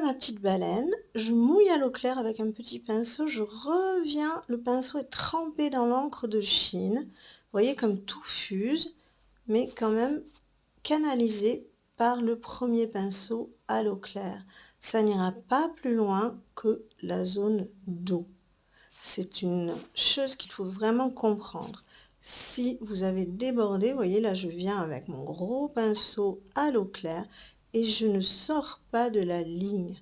ma petite baleine, je mouille à l'eau claire avec un petit pinceau, je reviens, le pinceau est trempé dans l'encre de Chine. Vous voyez comme tout fuse, mais quand même canalisé par le premier pinceau à l'eau claire. Ça n'ira pas plus loin que la zone d'eau. C'est une chose qu'il faut vraiment comprendre. Si vous avez débordé, vous voyez là je viens avec mon gros pinceau à l'eau claire et je ne sors pas de la ligne.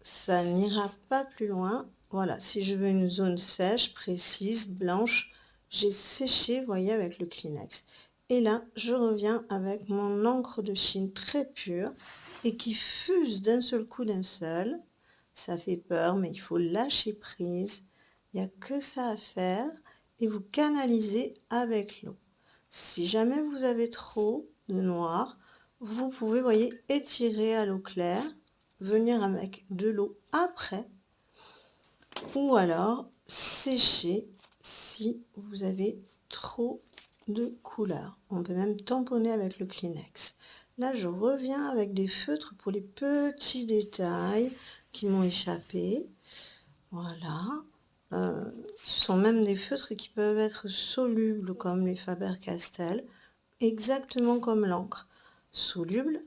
Ça n'ira pas plus loin. Voilà, si je veux une zone sèche, précise, blanche, j'ai séché, vous voyez, avec le Kleenex. Et là, je reviens avec mon encre de Chine très pure et qui fuse d'un seul coup d'un seul. Ça fait peur, mais il faut lâcher prise. Il n'y a que ça à faire et vous canalisez avec l'eau. Si jamais vous avez trop de noir, vous pouvez, voyez, étirer à l'eau claire, venir avec de l'eau après, ou alors sécher si vous avez trop de couleur. On peut même tamponner avec le Kleenex. Là, je reviens avec des feutres pour les petits détails qui m'ont échappé. Voilà. Ce sont même des feutres qui peuvent être solubles comme les Faber-Castell, exactement comme l'encre. Soluble,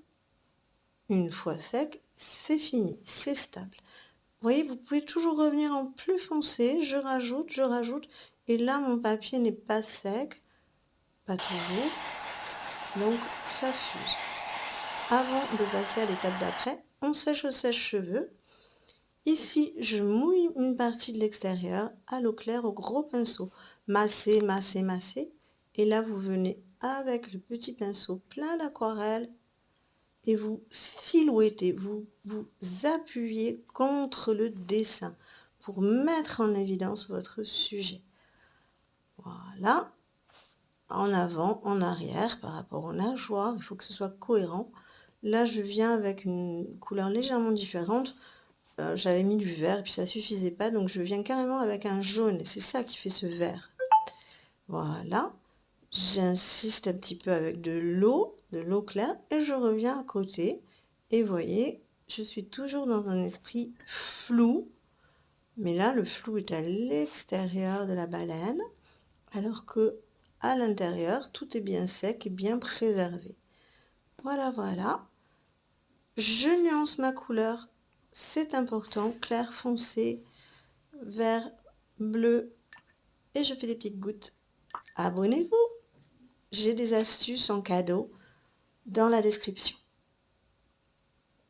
une fois sec, c'est fini, c'est stable. Vous voyez, vous pouvez toujours revenir en plus foncé, je rajoute, et là mon papier n'est pas sec, pas toujours, donc ça fuse. Avant de passer à l'étape d'après, on sèche au sèche-cheveux. Ici, je mouille une partie de l'extérieur à l'eau claire au gros pinceau. Massez, massez, massez. Et là, vous venez avec le petit pinceau plein d'aquarelle et vous silhouettez, vous appuyez contre le dessin pour mettre en évidence votre sujet. Voilà. En avant, en arrière, par rapport aux nageoires, il faut que ce soit cohérent. Là, je viens avec une couleur légèrement différente. J'avais mis du vert et puis ça suffisait pas, donc je viens carrément avec un jaune et c'est ça qui fait ce vert. Voilà, j'insiste un petit peu avec de l'eau claire et je reviens à côté et voyez, je suis toujours dans un esprit flou, mais là le flou est à l'extérieur de la baleine alors que à l'intérieur tout est bien sec et bien préservé. Voilà, voilà, je nuance ma couleur. C'est important, clair foncé, vert, bleu, et je fais des petites gouttes. Abonnez-vous, j'ai des astuces en cadeau dans la description.